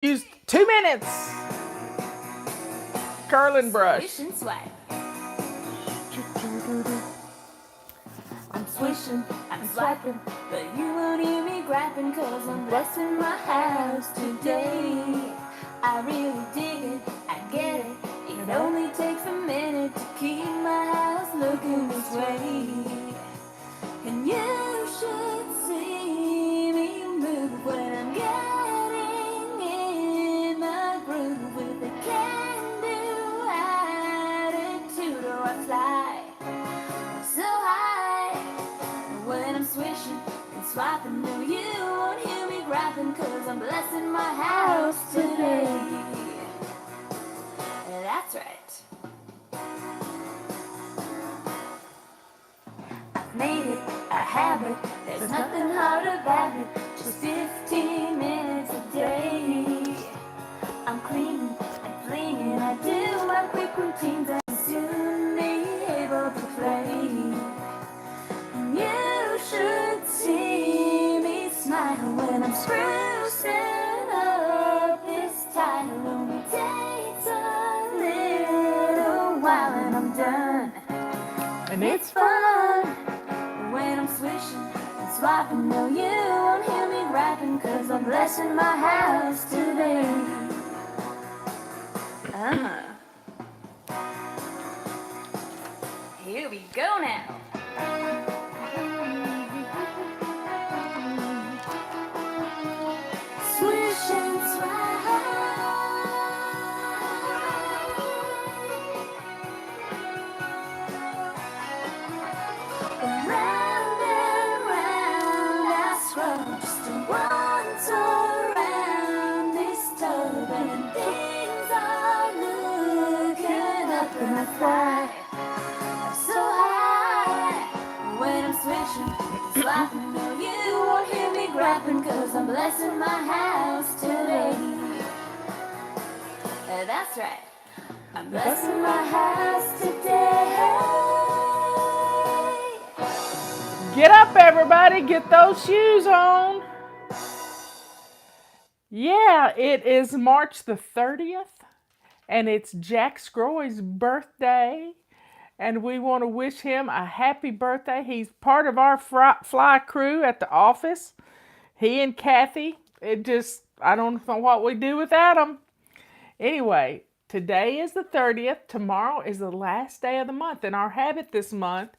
Used 2 minutes. Curling brush. Swish and swipe. I'm swishing, I'm swiping, but you won't hear me griping, cause I'm blessing my house today. I really dig it, I get it. It only takes a minute to keep my house looking this way. And you should see me move when I'm getting in the groove with a can-do attitude. Or I fly so high when I'm swishing and swiping. No, you won't hear me griping, cause I'm blessing my house today. That's right. Made it a habit, there's nothing hard about it. Just 15 minutes a day. I'm cleaning and cleaning, I do my quick routines and soon be able to play. And you should see me smile when I'm sprucing up this title. Only takes a little while and I'm done. And It's fun when I'm swishing and swiping. No, you won't hear me griping, cause I'm blessing my house today. Here we go now. Swish and swipe. Round and round I scroll, just to once around this tub, and things are looking up and I fly so high when I'm swishing, swiping. No, you won't hear me griping, cause I'm blessing my house today. That's right, I'm blessing my house today. Get up, everybody. Get those shoes on. Yeah, it is March the 30th, and it's Jack Scroy's birthday. And we want to wish him a happy birthday. He's part of our fly crew at the office. He and Kathy, I don't know what we do without them. Anyway, today is the 30th. Tomorrow is the last day of the month. And our habit this month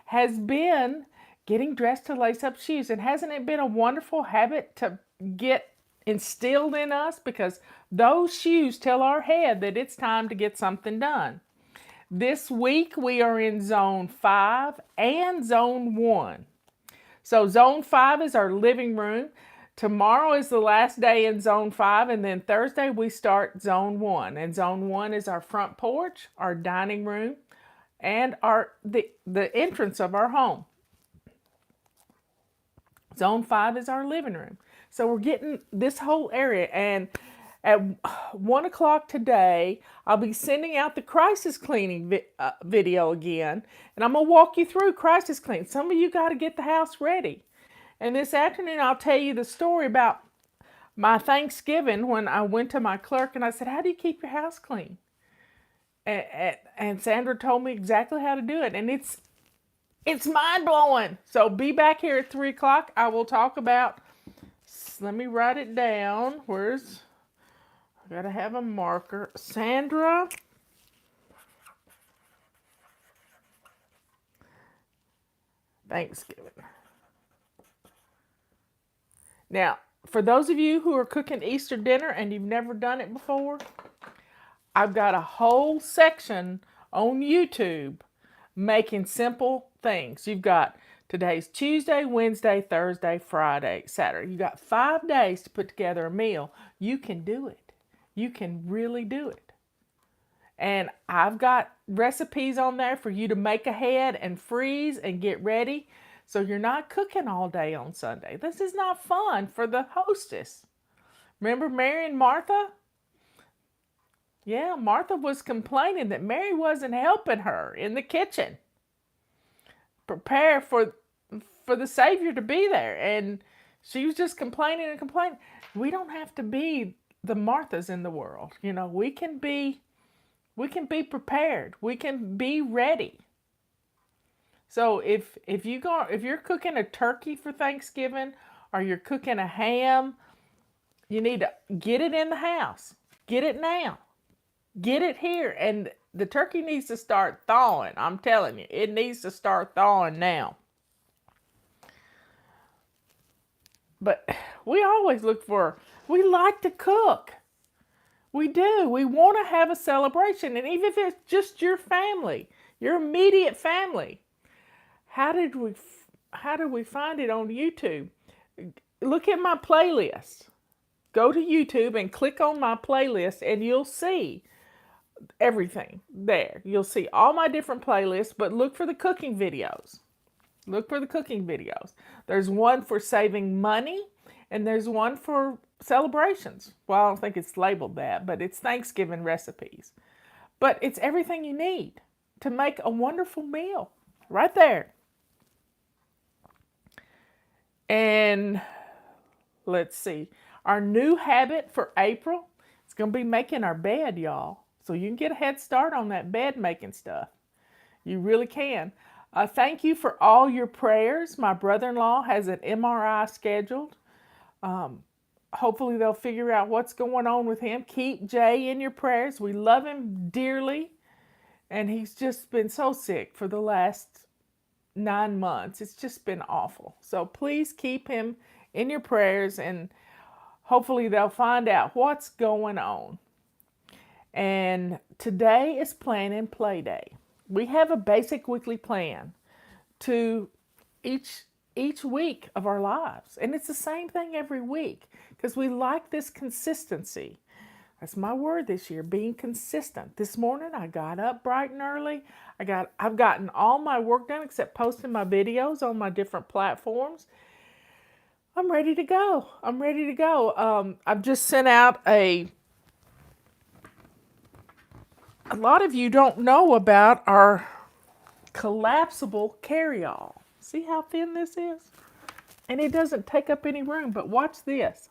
has been getting dressed to lace up shoes. And hasn't it been a wonderful habit to get instilled in us? Because those shoes tell our head that it's time to get something done. This week we are in Zone 5 and Zone 1. So Zone 5 is our living room. Tomorrow is the last day in Zone 5, and then Thursday we start Zone 1. And Zone 1 is our front porch, our dining room, and the entrance of our home. Zone 5 is our living room. So we're getting this whole area, and at 1 o'clock today, I'll be sending out the crisis cleaning video again, and I'm going to walk you through crisis cleaning. Some of you got to get the house ready. And this afternoon, I'll tell you the story about my Thanksgiving when I went to my clerk and I said, how do you keep your house clean? And Sandra told me exactly how to do it, and it's mind-blowing. So be back here at 3 o'clock. I will talk about, let me write it down. I gotta have a marker. Sandra. Thanksgiving. Now, for those of you who are cooking Easter dinner and you've never done it before, I've got a whole section on YouTube making simple things. You've got today's Tuesday, Wednesday, Thursday, Friday, Saturday. You got 5 days to put together a meal. You can do it. You can really do it. And I've got recipes on there for you to make ahead and freeze and get ready so you're not cooking all day on Sunday. This is not fun for the hostess. Remember Mary and Martha? Yeah, Martha was complaining that Mary wasn't helping her in the kitchen. Prepare for the Savior to be there. And she was just complaining and complaining. We don't have to be the Marthas in the world. You know, we can be prepared. We can be ready. So if you're cooking a turkey for Thanksgiving or you're cooking a ham, you need to get it in the house. Get it now. Get it here. And the turkey needs to start thawing. I'm telling you, it needs to start thawing now. But we always we like to cook. We do. We want to have a celebration. And even if it's just your family, your immediate family. How did we find it on YouTube? Look at my playlist. Go to YouTube and click on my playlist and you'll see everything there. You'll see all my different playlists, but look for the cooking videos. Look for the cooking videos. There's one for saving money and there's one for celebrations. Well, I don't think it's labeled that, but it's Thanksgiving recipes. But it's everything you need to make a wonderful meal right there. And let's see, our new habit for April is going to be making our bed, y'all. So you can get a head start on that bed making stuff. You really can. Thank you for all your prayers. My brother-in-law has an MRI scheduled. Hopefully they'll figure out what's going on with him. Keep Jay in your prayers. We love him dearly. And he's just been so sick for the last 9 months. It's just been awful. So please keep him in your prayers and hopefully they'll find out what's going on. And today is Plan and Play Day. We have a basic weekly plan to each week of our lives. And it's the same thing every week because we like this consistency. That's my word this year, being consistent. This morning I got up bright and early. I've gotten all my work done except posting my videos on my different platforms. I'm ready to go. I've just sent out a lot of you don't know about our collapsible carry-all. See how thin this is? And it doesn't take up any room, but watch this.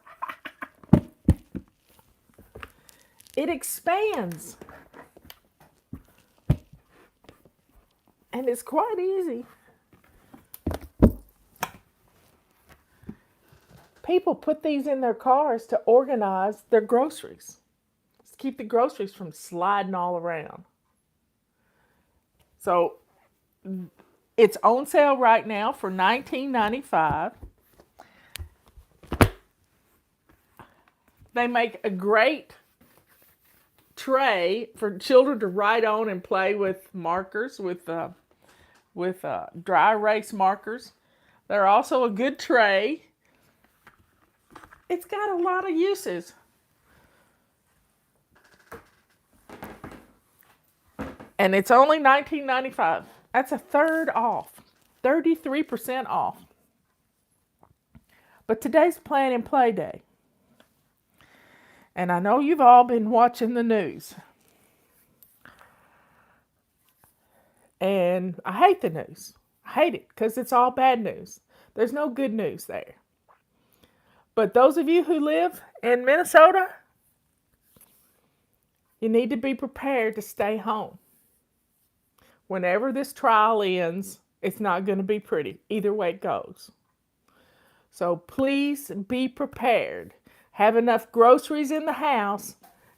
It expands. And it's quite easy. People put these in their cars to organize their groceries. To keep the groceries from sliding all around. So it's on sale right now for $19.95. They make a great tray for children to write on and play with markers, with dry erase markers. They're also a good tray. It's got a lot of uses. And it's only $19.95. That's a third off. 33% off. But today's Plan and Play Day. And I know you've all been watching the news. And I hate the news. I hate it because it's all bad news. There's no good news there. But those of you who live in Minnesota, you need to be prepared to stay home. Whenever this trial ends, it's not going to be pretty. Either way it goes. So please be prepared. Have enough groceries in the house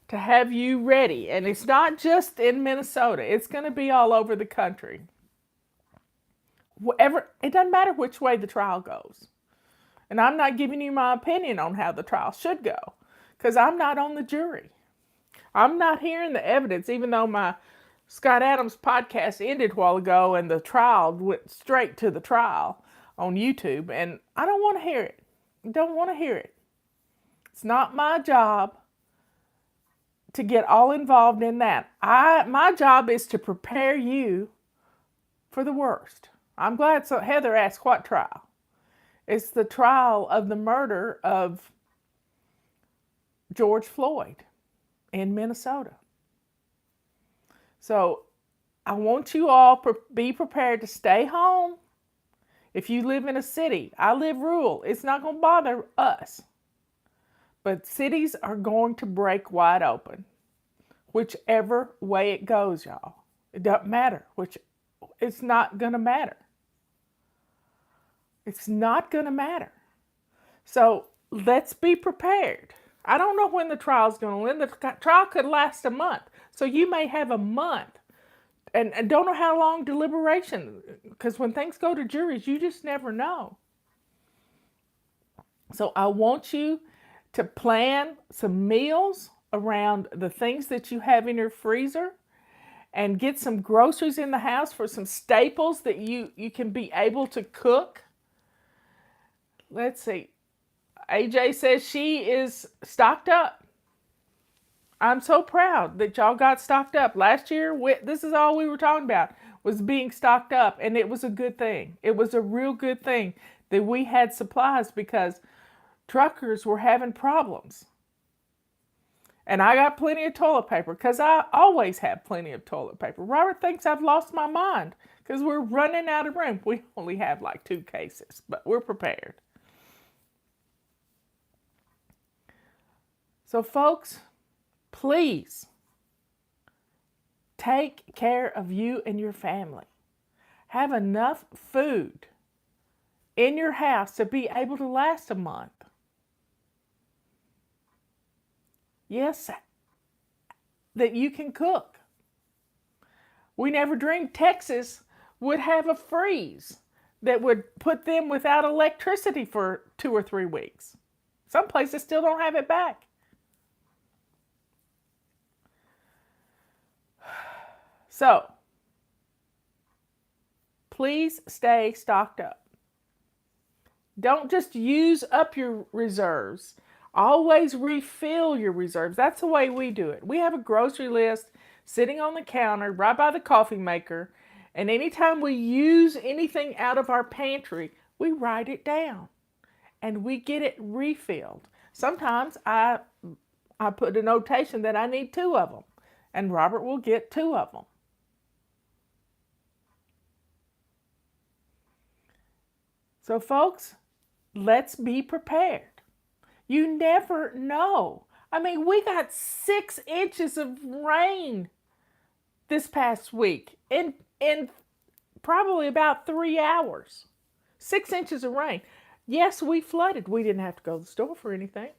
to have you ready. And it's not just in Minnesota. It's going to be all over the country. It doesn't matter which way the trial goes. And I'm not giving you my opinion on how the trial should go. Because I'm not on the jury. I'm not hearing the evidence, even though my Scott Adams podcast ended a while ago and the trial went straight to the trial on YouTube. And I don't want to hear it. Don't want to hear it. It's not my job to get all involved in that. My job is to prepare you for the worst. I'm glad Heather asked what trial. It's the trial of the murder of George Floyd in Minnesota. So I want you all be prepared to stay home. If you live in a city, I live rural. It's not going to bother us. But cities are going to break wide open, whichever way it goes, y'all. It doesn't matter. It's not going to matter. It's not going to matter. So let's be prepared. I don't know when the trial's going to end. The trial could last a month. So you may have a month and don't know how long deliberation, because when things go to juries, you just never know. So I want you to plan some meals around the things that you have in your freezer and get some groceries in the house for some staples that you can be able to cook. Let's see. AJ says she is stocked up. I'm so proud that y'all got stocked up. Last year, this is all we were talking about, was being stocked up, and it was a good thing. It was a real good thing that we had supplies because truckers were having problems. And I got plenty of toilet paper because I always have plenty of toilet paper. Robert thinks I've lost my mind because we're running out of room. We only have like 2 cases, but we're prepared. So folks, please take care of you and your family. Have enough food in your house to be able to last a month. Yes, that you can cook. We never dreamed Texas would have a freeze that would put them without electricity for 2 or 3 weeks. Some places still don't have it back. So, please stay stocked up. Don't just use up your reserves. Always refill your reserves. That's the way we do it. We have a grocery list sitting on the counter right by the coffee maker. And anytime we use anything out of our pantry, we write it down and we get it refilled. Sometimes I put a notation that I need 2 of them, and Robert will get 2 of them. So folks, let's be prepared. You never know. I mean, we got 6 inches of rain this past week in probably about 3 hours. 6 inches of rain. Yes, we flooded. We didn't have to go to the store for anything.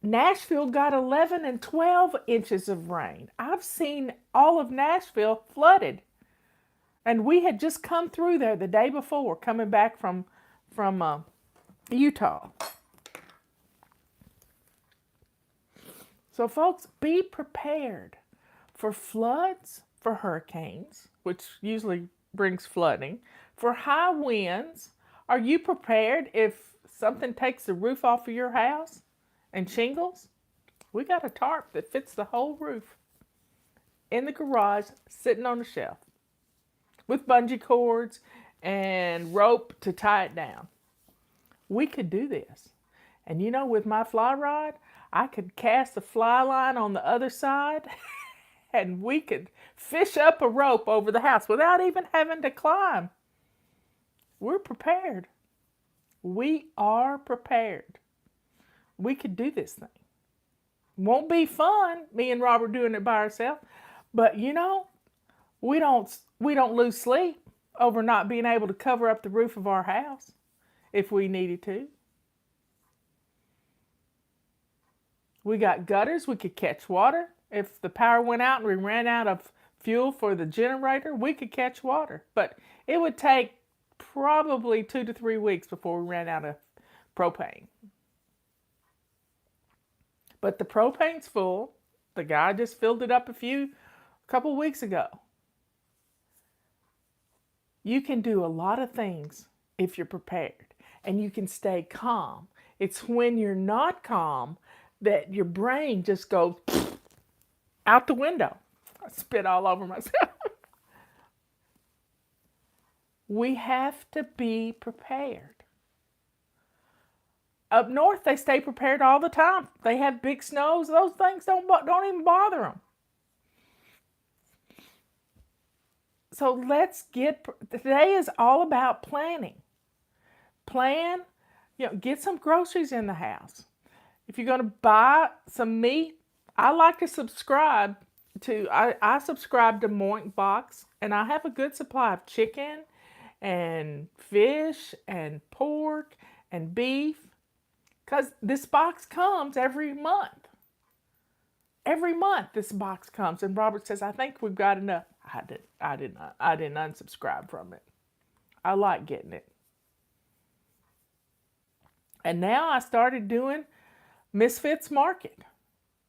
Nashville got 11 and 12 inches of rain. I've seen all of Nashville flooded. And we had just come through there the day before, coming back from Utah. So folks, be prepared for floods, for hurricanes, which usually brings flooding, for high winds. Are you prepared if something takes the roof off of your house and shingles? We got a tarp that fits the whole roof in the garage, sitting on the shelf, with bungee cords and rope to tie it down. We could do this. And you know, with my fly rod, I could cast a fly line on the other side and we could fish up a rope over the house without even having to climb. We're prepared. We are prepared. We could do this thing. Won't be fun, me and Robert doing it by ourselves, but you know, we don't lose sleep over not being able to cover up the roof of our house if we needed to. We got gutters. We could catch water. If the power went out and we ran out of fuel for the generator, we could catch water. But it would take probably 2 to 3 weeks before we ran out of propane. But the propane's full. The guy just filled it up a couple weeks ago. You can do a lot of things if you're prepared, and you can stay calm. It's when you're not calm that your brain just goes out the window. I spit all over myself. We have to be prepared. Up north, they stay prepared all the time. They have big snows. Those things don't even bother them. So today is all about planning. Plan Get some groceries in the house. If you're going to buy some meat, I like to subscribe I subscribe to Moink Box, and I have a good supply of chicken and fish and pork and beef because this box comes every month. Every month this box comes, and Robert says, I think we've got enough. I didn't unsubscribe from it. I like getting it. And now I started doing Misfits Market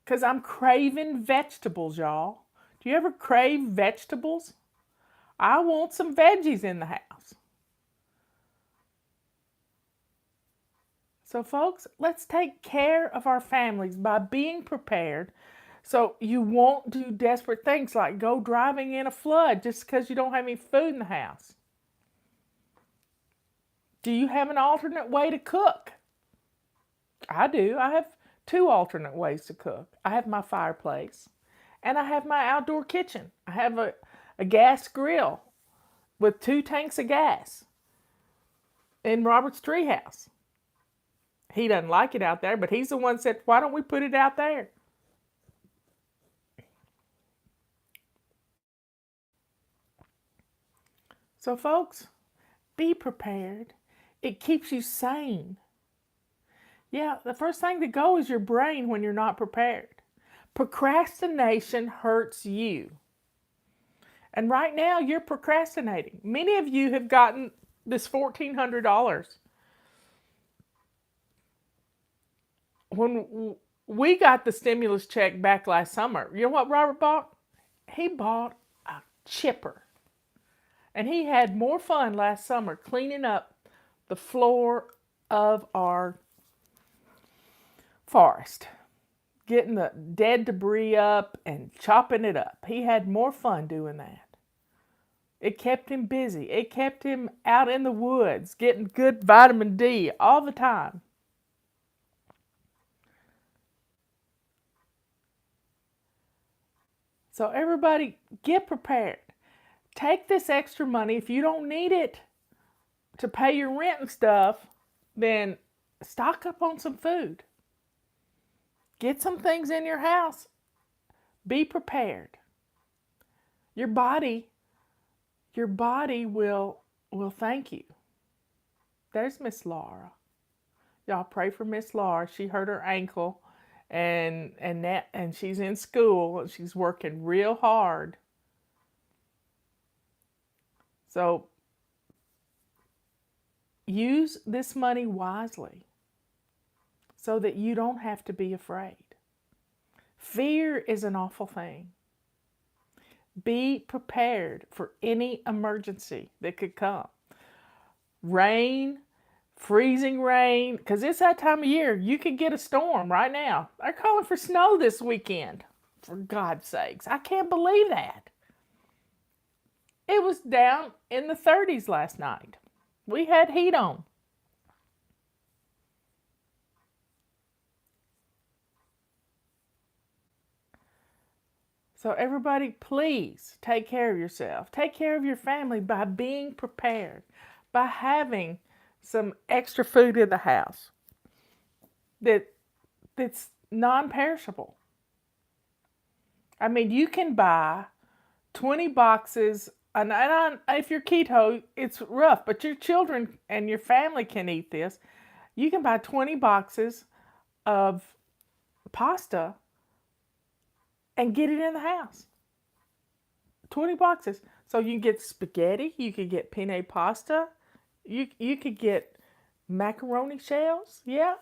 because I'm craving vegetables, y'all. Do you ever crave vegetables? I want some veggies in the house. So, folks, let's take care of our families by being prepared so you won't do desperate things like go driving in a flood just because you don't have any food in the house. Do you have an alternate way to cook? I do. I have two alternate ways to cook. I have my fireplace and I have my outdoor kitchen. I have a gas grill with 2 tanks of gas in Robert's treehouse. He doesn't like it out there, but he's the one that said, why don't we put it out there? So, folks, be prepared. It keeps you sane. Yeah, the first thing to go is your brain when you're not prepared. Procrastination hurts you. And right now, you're procrastinating. Many of you have gotten this $1,400. When we got the stimulus check back last summer, you know what Robert bought? He bought a chipper. And he had more fun last summer cleaning up the floor of our forest, getting the dead debris up and chopping it up. He had more fun doing that. It kept him busy. It kept him out in the woods, getting good vitamin D all the time. So everybody, get prepared. Take this extra money. If you don't need it to pay your rent and stuff, then stock up on some food. Get some things in your house. Be prepared. Your body will thank you. There's Miss Laura. Y'all pray for Miss Laura. She hurt her ankle and she's in school and she's working real hard. So use this money wisely so that you don't have to be afraid. Fear is an awful thing. Be prepared for any emergency that could come. Rain, freezing rain, because it's that time of year. You could get a storm right now. They're calling for snow this weekend. For God's sakes, I can't believe that. It was down in the 30s last night. We had heat on. So everybody, please take care of yourself. Take care of your family by being prepared, by having some extra food in the house that's non-perishable. I mean, you can buy 20 boxes, and if you're keto, it's rough, but your children and your family can eat this. You can buy 20 boxes of pasta and get it in the house. 20 boxes. So you can get spaghetti, you could get penne pasta, you could get macaroni shells. Yeah.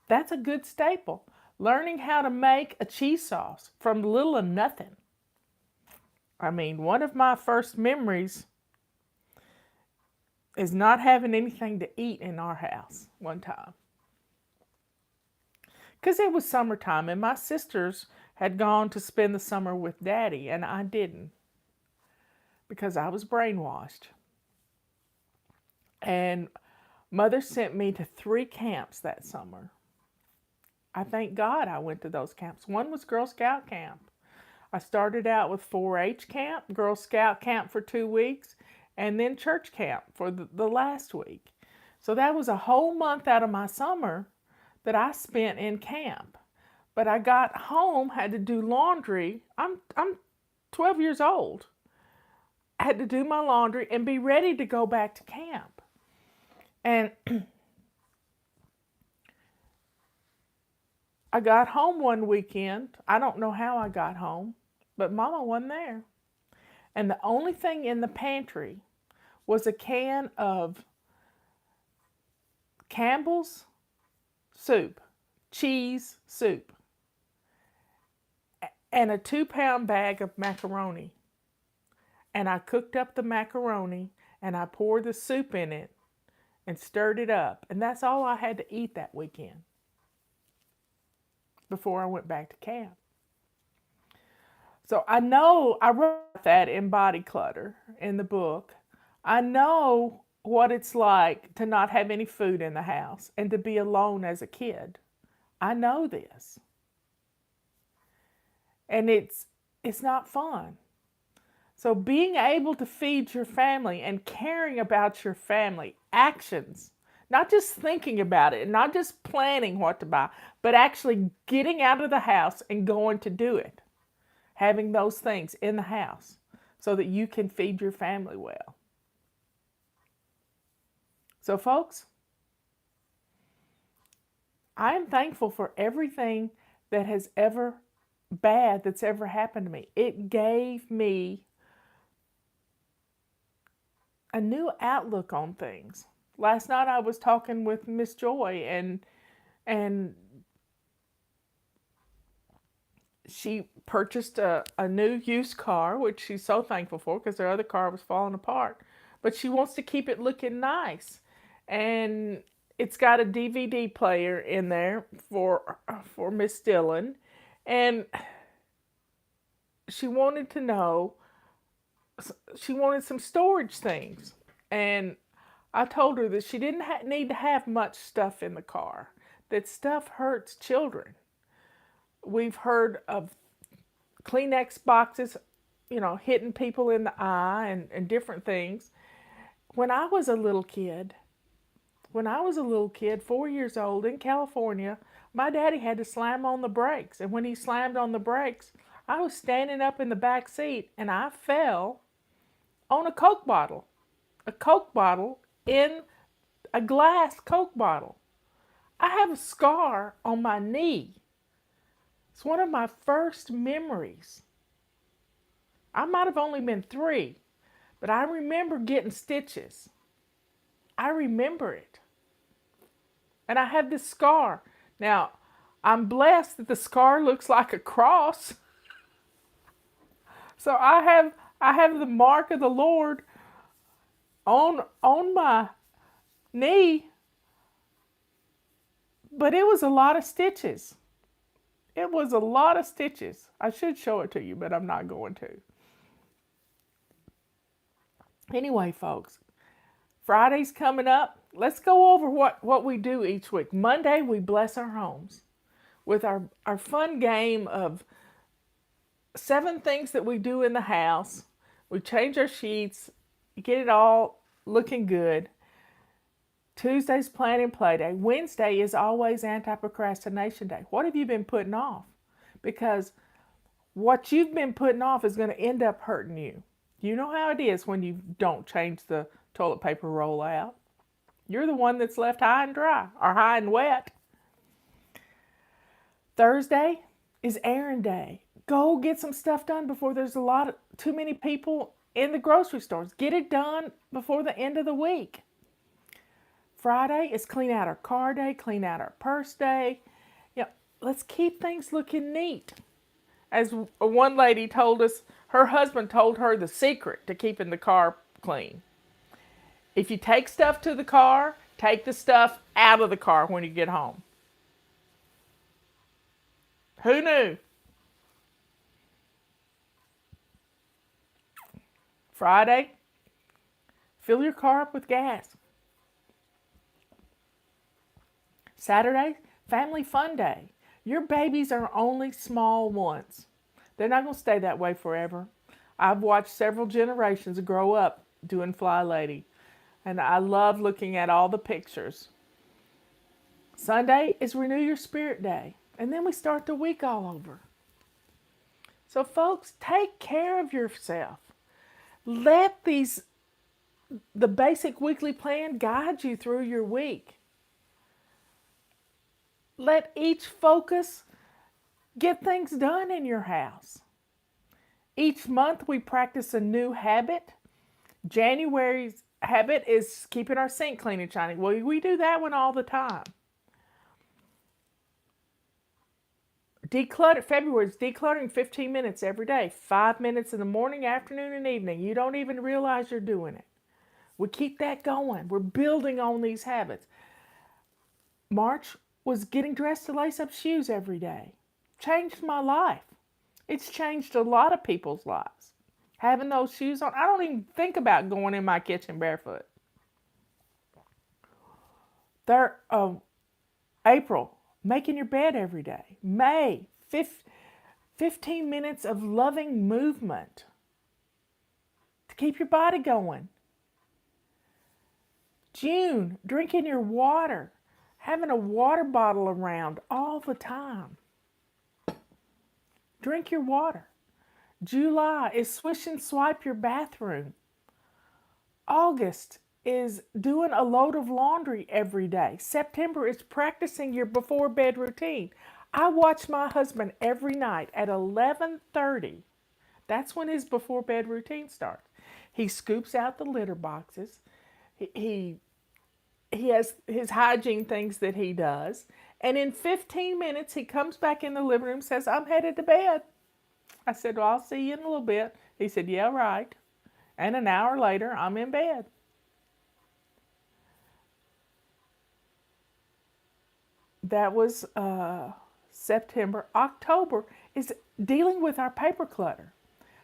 That's a good staple. Learning how to make a cheese sauce from little or nothing. I mean, one of my first memories is not having anything to eat in our house one time. Because it was summertime and my sisters had gone to spend the summer with Daddy and I didn't because I was brainwashed. And Mother sent me to 3 camps that summer. I thank God I went to those camps. One was Girl Scout camp. I started out with 4-H camp, Girl Scout camp for 2 weeks, and then church camp for the last week. So that was a whole month out of my summer that I spent in camp. But I got home, had to do laundry. I'm 12 years old. I had to do my laundry and be ready to go back to camp. And I got home one weekend. I don't know how I got home, but Mama wasn't there. And the only thing in the pantry was a can of Campbell's soup, cheese soup, and a 2-pound bag of macaroni. And I cooked up the macaroni and I poured the soup in it and stirred it up. And that's all I had to eat that weekend before I went back to camp. So I know I wrote that in Body Clutter in the book. I know what it's like to not have any food in the house and to be alone as a kid. I know this. And it's not fun. So being able to feed your family and caring about your family, actions, not just thinking about it, and not just planning what to buy, but actually getting out of the house and going to do it. Having those things in the house so that you can feed your family well. So folks, I am thankful for everything that has ever bad that's ever happened to me. It gave me a new outlook on things. Last night I was talking with Miss Joy and she purchased a new used car, which she's so thankful for because her other car was falling apart. But she wants to keep it looking nice. And it's got a DVD player in there for Miss Dillon. And she wanted to know, she wanted some storage things. And I told her that she didn't need to have much stuff in the car, that stuff hurts children. We've heard of Kleenex boxes, hitting people in the eye and different things. When I was a little kid, 4 years old in California, my daddy had to slam on the brakes. And when he slammed on the brakes, I was standing up in the back seat and I fell on a Coke bottle in a glass Coke bottle. I have a scar on my knee. It's one of my first memories. I might have only been 3, but I remember getting stitches. I remember it. And I have this scar. Now, I'm blessed that the scar looks like a cross. So I have the mark of the Lord on my knee. But it was a lot of stitches. It was a lot of stitches. I should show it to you, but I'm not going to. Anyway, folks, Friday's coming up. Let's go over what we do each week. Monday, we bless our homes with our fun game of 7 things that we do in the house. We change our sheets, get it all looking good. Tuesday's plan and play day. Wednesday is always anti-procrastination day. What have you been putting off? Because what you've been putting off is going to end up hurting you. You know how it is when you don't change the toilet paper roll out. You're the one that's left high and dry or high and wet. Thursday is errand day. Go get some stuff done before there's too many people in the grocery stores. Get it done before the end of the week. Friday is clean out our car day, clean out our purse day. Let's keep things looking neat. As one lady told us, her husband told her the secret to keeping the car clean. If you take stuff to the car, take the stuff out of the car when you get home. Who knew? Friday, fill your car up with gas. Saturday, family fun day. Your babies are only small once. They're not going to stay that way forever. I've watched several generations grow up doing Fly Lady. And I love looking at all the pictures. Sunday is Renew Your Spirit Day. And then we start the week all over. So, folks, take care of yourself. Let the basic weekly plan guide you through your week. Let each focus get things done in your house. Each month we practice a new habit. January's habit is keeping our sink clean and shining. Well, we do that one all the time. February is decluttering 15 minutes every day. 5 minutes in the morning, afternoon, and evening. You don't even realize you're doing it. We keep that going. We're building on these habits. March was getting dressed to lace up shoes every day. Changed my life. It's changed a lot of people's lives. Having those shoes on, I don't even think about going in my kitchen barefoot. April, making your bed every day. May, 15 minutes of loving movement to keep your body going. June, drinking your water, having a water bottle around all the time. Drink your water. July is swish and swipe your bathroom. August is doing a load of laundry every day. September is practicing your before bed routine. I watch my husband every night at 11:30. That's when his before bed routine starts. He scoops out the litter boxes. He has his hygiene things that he does. And in 15 minutes, he comes back in the living room and says, I'm headed to bed. I said, well, I'll see you in a little bit. He said, yeah, right. And an hour later, I'm in bed. That was September. October is dealing with our paper clutter.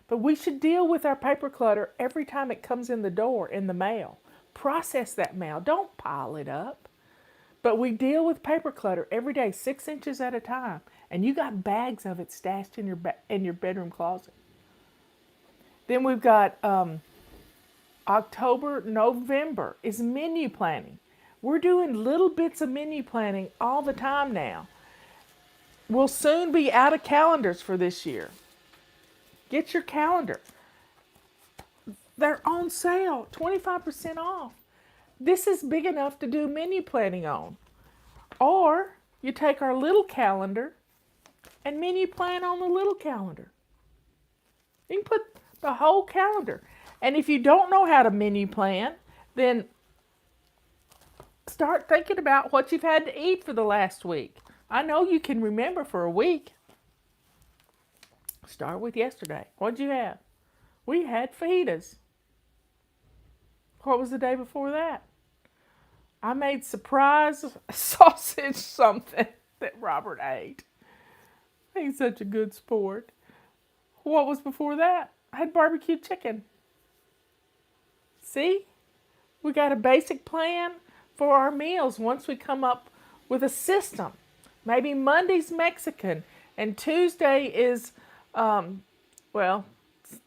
But we should deal with our paper clutter every time it comes in the door in the mail. Process that mail. Don't pile it up. But we deal with paper clutter every day, 6 inches at a time. And you got bags of it stashed in your bedroom closet. Then we've got October, November is menu planning. We're doing little bits of menu planning all the time now. We'll soon be out of calendars for this year. Get your calendar. They're on sale, 25% off. This is big enough to do menu planning on. Or you take our little calendar and menu plan on the little calendar. You can put the whole calendar. And if you don't know how to menu plan, then start thinking about what you've had to eat for the last week. I know you can remember for a week. Start with yesterday. What'd you have? We had fajitas. What was the day before that? I made surprise sausage something that Robert ate. He's such a good sport. What was before that? I had barbecue chicken. See? We got a basic plan for our meals once we come up with a system. Maybe Monday's Mexican and Tuesday is,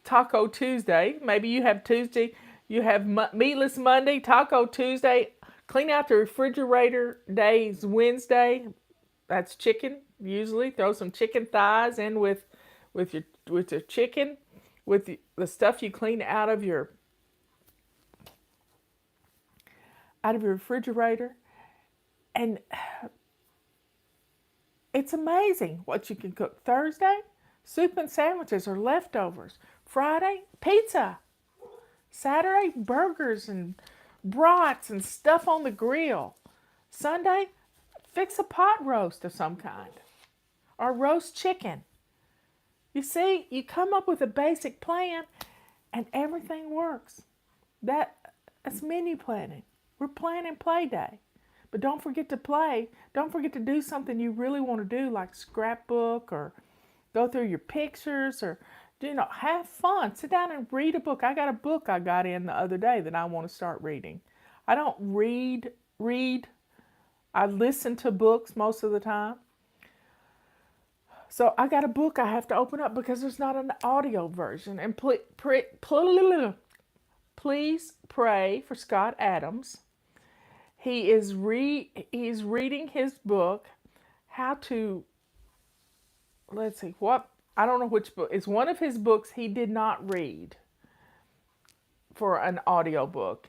Taco Tuesday. Maybe you have Tuesday, you have Meatless Monday, Taco Tuesday. Clean out the refrigerator days Wednesday. That's chicken usually. Throw some chicken thighs in with your chicken, with the stuff you clean out of your refrigerator. And it's amazing what you can cook. Thursday, soup and sandwiches or leftovers. Friday, pizza. Saturday, burgers and brats and stuff on the grill. Sunday, fix a pot roast of some kind. Or roast chicken. You see, you come up with a basic plan and everything works. That's menu planning. We're planning play day. But don't forget to play. Don't forget to do something you really want to do, like scrapbook or go through your pictures or, have fun. Sit down and read a book. I got a book I got in the other day that I want to start reading. I don't read. I listen to books most of the time. So I got a book I have to open up because there's not an audio version. And please Please pray for Scott Adams. He's reading his book, How to, let's see, what, I don't know which book. It's one of his books he did not read for an audio book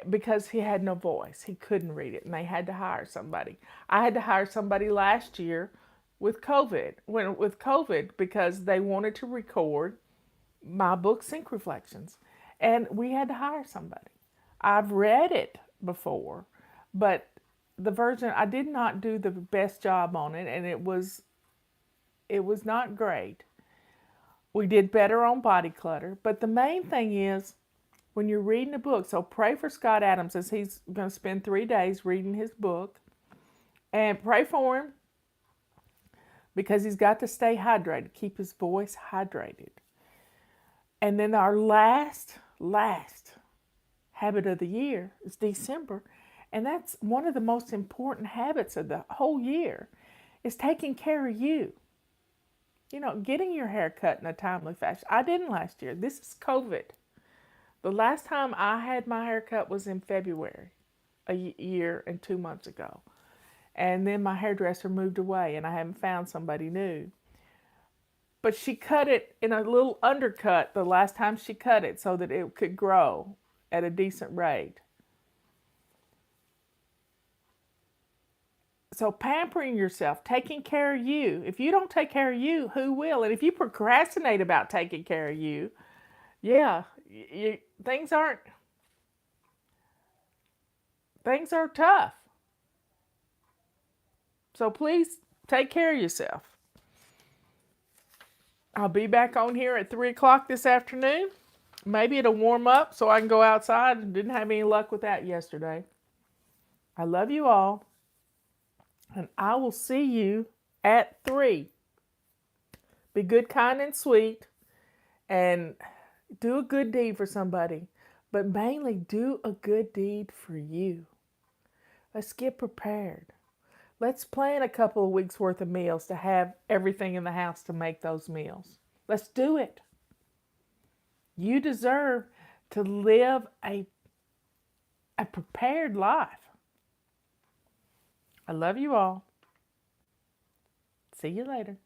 because he had no voice. He couldn't read it and they had to hire somebody. I had to hire somebody last year with COVID because they wanted to record my book Sync Reflections and we had to hire somebody. I've read it before, but the version I did not do the best job on it and it was not great. We did better on body clutter, but the main thing is when you're reading a book, so pray for Scott Adams as he's going to spend 3 days reading his book, and pray for him because he's got to stay hydrated, keep his voice hydrated. And then our last habit of the year is December, and that's one of the most important habits of the whole year, is taking care of you. You know, getting your hair cut in a timely fashion. I didn't last year. This is COVID. The last time I had my hair cut was in February, a year and 2 months ago. And then my hairdresser moved away and I haven't found somebody new. But she cut it in a little undercut the last time she cut it so that it could grow at a decent rate. So pampering yourself, taking care of you. If you don't take care of you, who will? And if you procrastinate about taking care of you, yeah, things are tough. So please take care of yourself. I'll be back on here at 3 o'clock this afternoon. Maybe it'll warm up so I can go outside. Didn't have any luck with that yesterday. I love you all. And I will see you at 3. Be good, kind, and sweet. And do a good deed for somebody. But mainly do a good deed for you. Let's get prepared. Let's plan a couple of weeks worth of meals to have everything in the house to make those meals. Let's do it. You deserve to live a prepared life. I love you all. See you later.